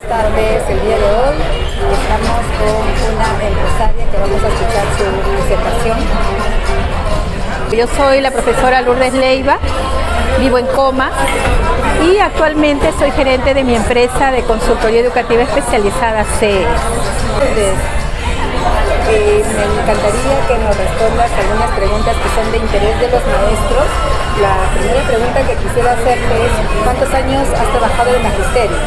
Buenas tardes, el día de hoy estamos con una empresaria que vamos a escuchar su disertación. Yo soy la profesora Lourdes Leiva, vivo en Comas y actualmente soy gerente de mi empresa de consultoría educativa especializada CES. Me encantaría que nos respondas algunas preguntas que son de interés de los maestros. La primera pregunta que quisiera hacerte es: ¿cuántos años has trabajado en magisterio?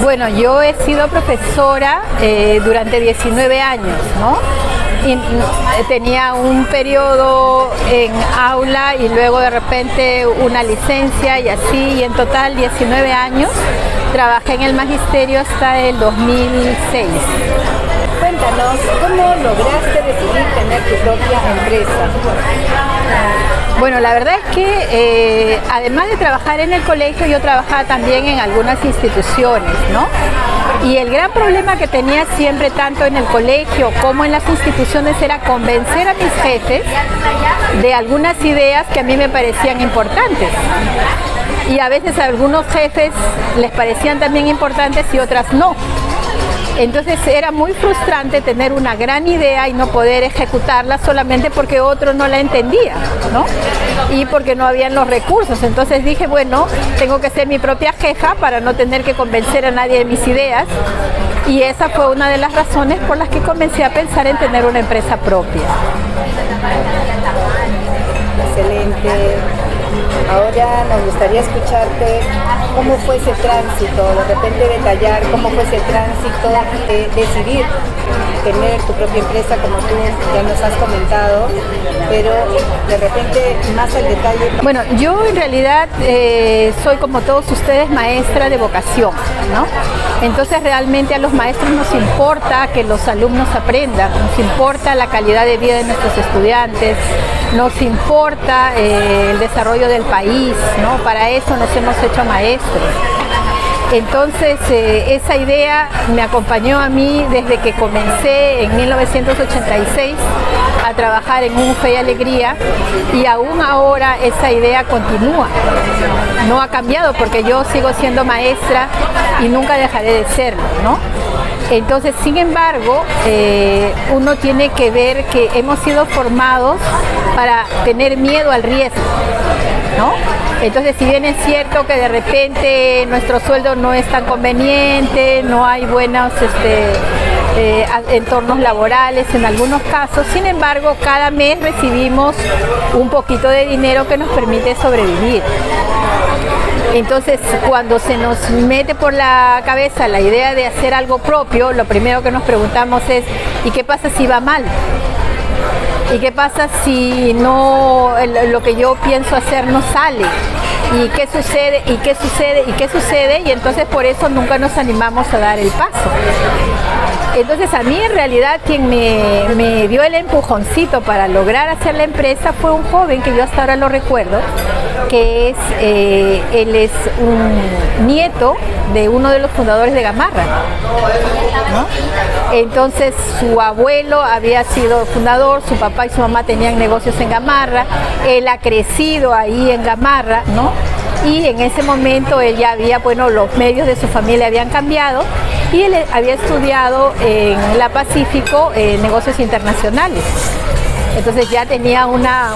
Bueno, yo he sido profesora durante 19 años, ¿no? Y tenía un periodo en aula y luego de repente una licencia y así, y en total 19 años. Trabajé en el magisterio hasta el 2006. Cuéntanos, ¿cómo lograste decidir tener tu propia empresa? Bueno, la verdad es que además de trabajar en el colegio, yo trabajaba también en algunas instituciones, ¿no? Y el gran problema que tenía siempre, tanto en el colegio como en las instituciones, era convencer a mis jefes de algunas ideas que a mí me parecían importantes. Y a veces a algunos jefes les parecían también importantes y otras no. Entonces era muy frustrante tener una gran idea y no poder ejecutarla solamente porque otro no la entendía, ¿no? Y porque no habían los recursos. Entonces dije, bueno, tengo que ser mi propia jefa para no tener que convencer a nadie de mis ideas. Y esa fue una de las razones por las que comencé a pensar en tener una empresa propia. Excelente. Ahora nos gustaría escucharte cómo fue ese tránsito, de repente detallar cómo fue ese tránsito de decidir tener tu propia empresa, como tú ya nos has comentado, pero de repente más al detalle. Bueno, yo en realidad soy, como todos ustedes, maestra de vocación, ¿no? Entonces realmente a los maestros nos importa que los alumnos aprendan, nos importa la calidad de vida de nuestros estudiantes, nos importa el desarrollo del país, ¿no? Para eso nos hemos hecho maestros. Entonces esa idea me acompañó a mí desde que comencé en 1986 a trabajar en Un Fe y Alegría, y aún ahora esa idea continúa, no ha cambiado porque yo sigo siendo maestra y nunca dejaré de serlo, ¿no? Entonces, sin embargo, uno tiene que ver que hemos sido formados para tener miedo al riesgo, ¿no? Entonces, si bien es cierto que de repente nuestro sueldo no es tan conveniente, no hay buenos entornos laborales en algunos casos, sin embargo, cada mes recibimos un poquito de dinero que nos permite sobrevivir. Entonces, cuando se nos mete por la cabeza la idea de hacer algo propio, lo primero que nos preguntamos es: ¿y qué pasa si va mal? ¿Y qué pasa si no, lo que yo pienso hacer no sale? ¿Y qué sucede? ¿Y qué sucede? ¿Y qué sucede? Y entonces por eso nunca nos animamos a dar el paso. Entonces a mí en realidad quien me dio el empujoncito para lograr hacer la empresa fue un joven que yo hasta ahora lo recuerdo, que es, él es un nieto de uno de los fundadores de Gamarra, ¿no? Entonces su abuelo había sido fundador, su papá y su mamá tenían negocios en Gamarra, él ha crecido ahí en Gamarra, ¿no? Y en ese momento él ya había, bueno, los medios de su familia habían cambiado y él había estudiado en la Pacífico negocios internacionales. Entonces ya tenía una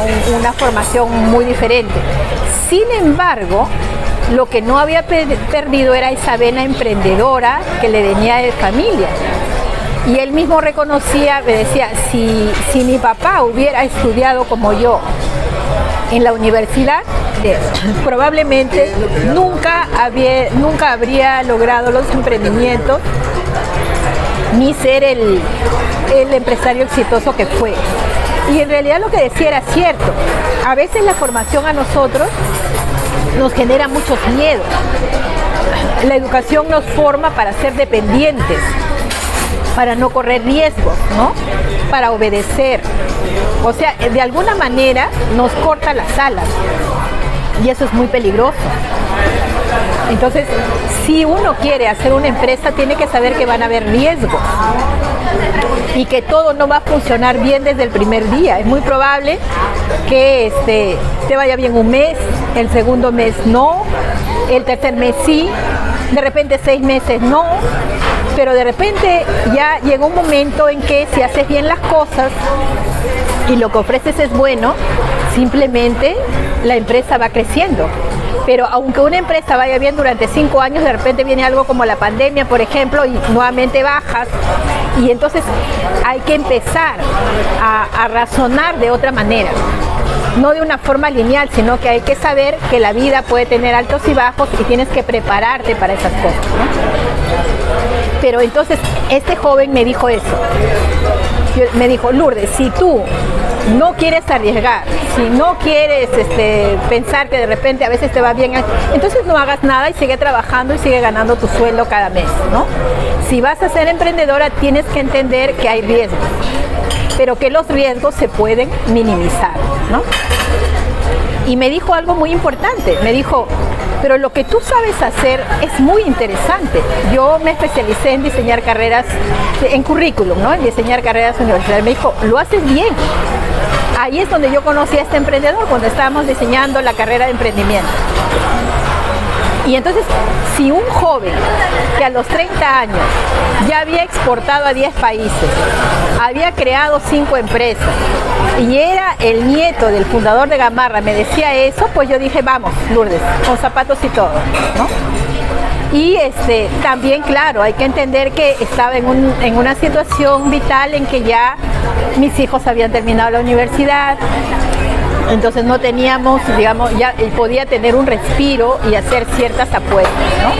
formación muy diferente. Sin embargo, lo que no había perdido era esa vena emprendedora que le venía de familia. Y él mismo reconocía, me decía, si mi papá hubiera estudiado como yo en la universidad, probablemente nunca habría logrado los emprendimientos ni ser el empresario exitoso que fue. Y en realidad lo que decía era cierto. A veces la formación a nosotros nos genera muchos miedos. La educación nos forma para ser dependientes, para no correr riesgos, ¿no? Para obedecer. O sea, de alguna manera nos corta las alas y eso es muy peligroso. Entonces, si uno quiere hacer una empresa, tiene que saber que van a haber riesgos y que todo no va a funcionar bien desde el primer día. Es muy probable que te vaya bien un mes, el segundo mes no, el tercer mes sí, de repente 6 meses no, pero de repente ya llega un momento en que si haces bien las cosas y lo que ofreces es bueno, simplemente la empresa va creciendo. Pero aunque una empresa vaya bien durante 5 años, de repente viene algo como la pandemia, por ejemplo, y nuevamente bajas, y entonces hay que empezar a razonar de otra manera. No de una forma lineal, sino que hay que saber que la vida puede tener altos y bajos y tienes que prepararte para esas cosas, ¿no? Pero entonces este joven me dijo eso. Me dijo, Lourdes, si tú no quieres arriesgar, si no quieres pensar que de repente a veces te va bien, entonces no hagas nada y sigue trabajando y sigue ganando tu sueldo cada mes, ¿no? Si vas a ser emprendedora, tienes que entender que hay riesgos, pero que los riesgos se pueden minimizar, ¿no? Y me dijo algo muy importante, me dijo, pero lo que tú sabes hacer es muy interesante. Yo me especialicé en diseñar carreras, en currículum, ¿no? En diseñar carreras universitarias. Me dijo, lo haces bien. Ahí es donde yo conocí a este emprendedor, cuando estábamos diseñando la carrera de emprendimiento. Y entonces, si un joven que a los 30 años ya había exportado a 10 países, había creado 5 empresas y era el nieto del fundador de Gamarra, me decía eso, pues yo dije, vamos, Lourdes, con zapatos y todo, ¿no? Y también, claro, hay que entender que estaba en una situación vital en que ya mis hijos habían terminado la universidad. Entonces no teníamos, digamos, ya podía tener un respiro y hacer ciertas apuestas, ¿no?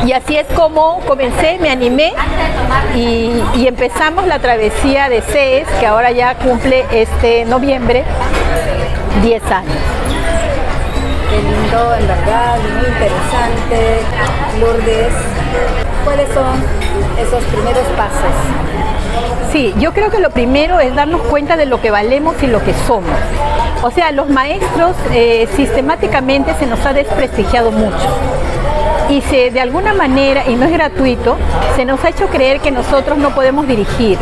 Y así es como comencé, me animé y empezamos la travesía de CES, que ahora ya cumple este noviembre 10 años. Qué lindo, en verdad, muy interesante. Lourdes, ¿cuáles son esos primeros pasos? Sí, yo creo que lo primero es darnos cuenta de lo que valemos y lo que somos. O sea, los maestros sistemáticamente se nos ha desprestigiado mucho. Y de alguna manera, y no es gratuito, se nos ha hecho creer que nosotros no podemos dirigir,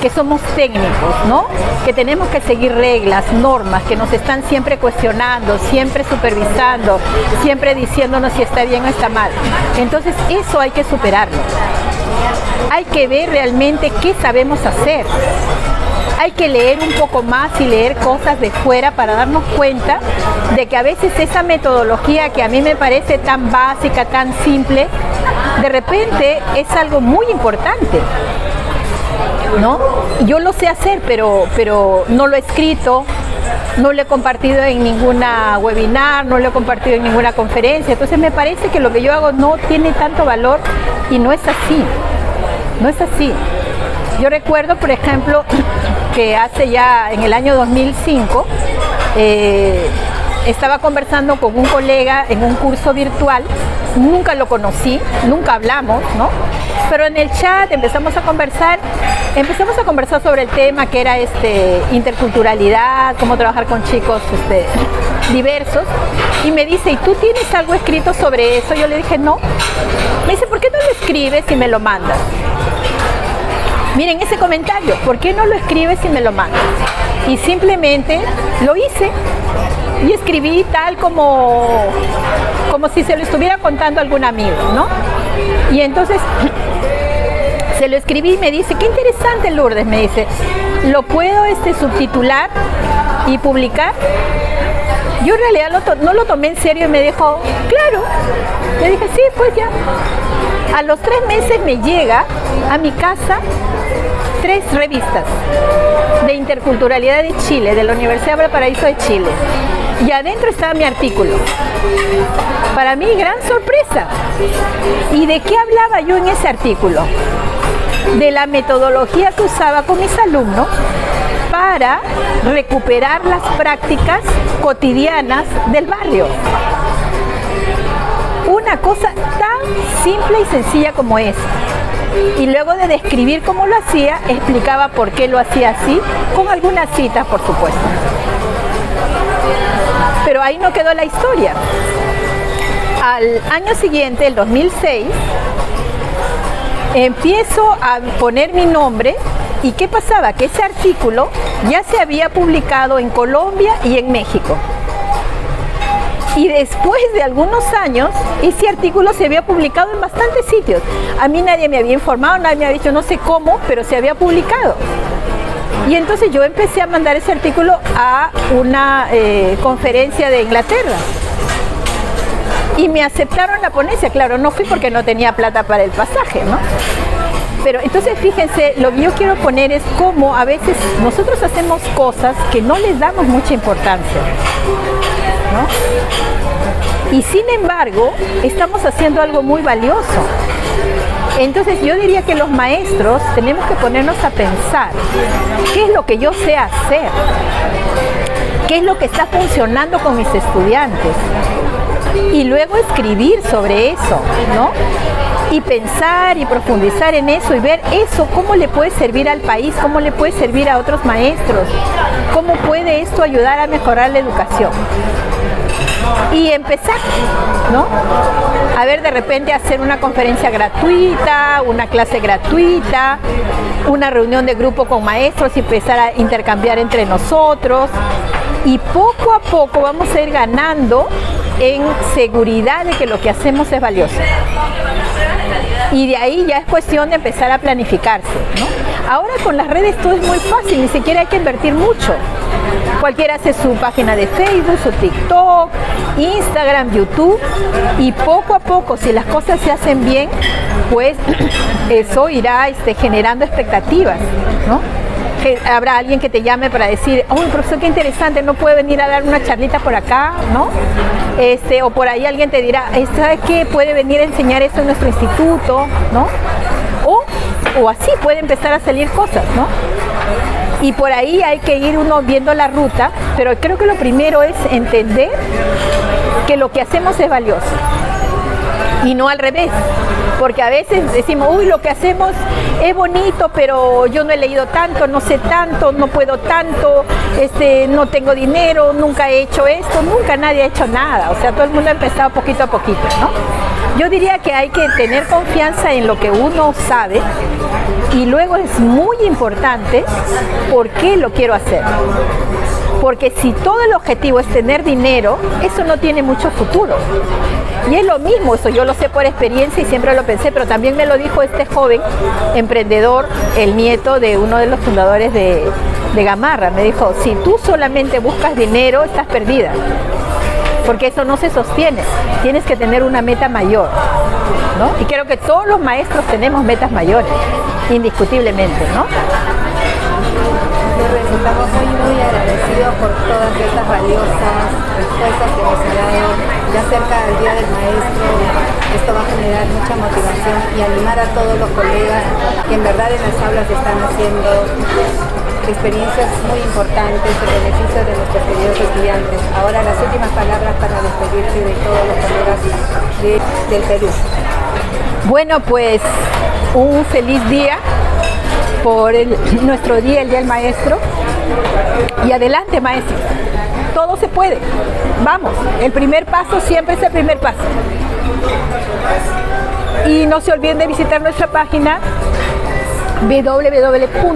que somos técnicos, ¿no? Que tenemos que seguir reglas, normas, que nos están siempre cuestionando, siempre supervisando, siempre diciéndonos si está bien o está mal. Entonces, eso hay que superarlo. Hay que ver realmente qué sabemos hacer. Hay que leer un poco más y leer cosas de fuera para darnos cuenta de que a veces esa metodología que a mí me parece tan básica, tan simple, de repente es algo muy importante, ¿no? Yo lo sé hacer, pero no lo he escrito, no lo he compartido en ninguna webinar, no lo he compartido en ninguna conferencia. Entonces me parece que lo que yo hago no tiene tanto valor y no es así. No es así. Yo recuerdo, por ejemplo, que hace ya en el año 2005 estaba conversando con un colega en un curso virtual, nunca lo conocí, nunca hablamos, ¿no? Pero en el chat empezamos a conversar sobre el tema que era interculturalidad, cómo trabajar con chicos diversos, y me dice, ¿y tú tienes algo escrito sobre eso? Yo le dije, no. Me dice, ¿por qué no lo escribes y me lo mandas? Miren ese comentario, ¿por qué no lo escribes y me lo mandas? Y simplemente lo hice y escribí tal como si se lo estuviera contando a algún amigo, ¿no? Y entonces se lo escribí y me dice, qué interesante, Lourdes, me dice, ¿lo puedo subtitular y publicar? Yo en realidad no lo tomé en serio y me dijo, claro. Le dije, sí, pues ya. A los 3 meses me llega a mi casa 3 revistas de interculturalidad de Chile, de la Universidad de Valparaíso de Chile. Y adentro estaba mi artículo. Para mí, gran sorpresa. ¿Y de qué hablaba yo en ese artículo? De la metodología que usaba con mis alumnos para recuperar las prácticas cotidianas del barrio. Una cosa tan simple y sencilla como es. Y luego de describir cómo lo hacía, explicaba por qué lo hacía así, con algunas citas, por supuesto. Pero ahí no quedó la historia. al año siguiente, el 2006, empiezo a poner mi nombre. ¿Y qué pasaba? Que ese artículo ya se había publicado en Colombia y en México. Y después de algunos años, ese artículo se había publicado en bastantes sitios. A mí nadie me había informado, nadie me había dicho, no sé cómo, pero se había publicado. Y entonces yo empecé a mandar ese artículo a una conferencia de Inglaterra. Y me aceptaron la ponencia. Claro, no fui porque no tenía plata para el pasaje, ¿no? Pero entonces fíjense, lo que yo quiero poner es cómo a veces nosotros hacemos cosas que no les damos mucha importancia, ¿no? Y sin embargo, estamos haciendo algo muy valioso. Entonces yo diría que los maestros tenemos que ponernos a pensar qué es lo que yo sé hacer, qué es lo que está funcionando con mis estudiantes y luego escribir sobre eso, ¿no? Y pensar y profundizar en eso y ver eso, cómo le puede servir al país, cómo le puede servir a otros maestros, cómo puede esto ayudar a mejorar la educación. Y empezar, ¿no? A ver, de repente hacer una conferencia gratuita, una clase gratuita, una reunión de grupo con maestros y empezar a intercambiar entre nosotros. Y poco a poco vamos a ir ganando en seguridad de que lo que hacemos es valioso. Y de ahí ya es cuestión de empezar a planificarse, ¿no? Ahora con las redes todo es muy fácil, ni siquiera hay que invertir mucho. Cualquiera hace su página de Facebook, su TikTok, Instagram, YouTube, y poco a poco, si las cosas se hacen bien, pues eso irá generando expectativas, ¿no? Que habrá alguien que te llame para decir, oh, profesor, qué interesante, no puede venir a dar una charlita por acá, ¿no? O por ahí alguien te dirá, ¿sabes qué? Puede venir a enseñar esto en nuestro instituto, ¿no? O así puede empezar a salir cosas, ¿no? Y por ahí hay que ir uno viendo la ruta, pero creo que lo primero es entender que lo que hacemos es valioso y no al revés, porque a veces decimos, uy, lo que hacemos es bonito, pero yo no he leído tanto, no sé tanto, no puedo tanto, no tengo dinero, nunca he hecho esto, nunca nadie ha hecho nada, o sea, todo el mundo ha empezado poquito a poquito, ¿no? Yo diría que hay que tener confianza en lo que uno sabe y luego es muy importante por qué lo quiero hacer. Porque si todo el objetivo es tener dinero, eso no tiene mucho futuro. Y es lo mismo, eso yo lo sé por experiencia y siempre lo pensé, pero también me lo dijo este joven emprendedor, el nieto de uno de los fundadores de Gamarra. Me dijo, si tú solamente buscas dinero, estás perdida. Porque eso no se sostiene, tienes que tener una meta mayor, ¿no? Y creo que todos los maestros tenemos metas mayores, indiscutiblemente, ¿no? Estamos muy agradecidos por todas estas valiosas respuestas que nos ha dado ya cerca del Día del Maestro. Esto va a generar mucha motivación y animar a todos los colegas que en verdad en las aulas están haciendo experiencias muy importantes en beneficio de nuestros queridos estudiantes. Ahora las últimas palabras para despedirse de todos los colegas del Perú. Bueno, pues un feliz día por nuestro día, el Día del Maestro. Y adelante, maestros, todo se puede. Vamos, el primer paso siempre es el primer paso. Y no se olviden de visitar nuestra página www.ce.com.pe.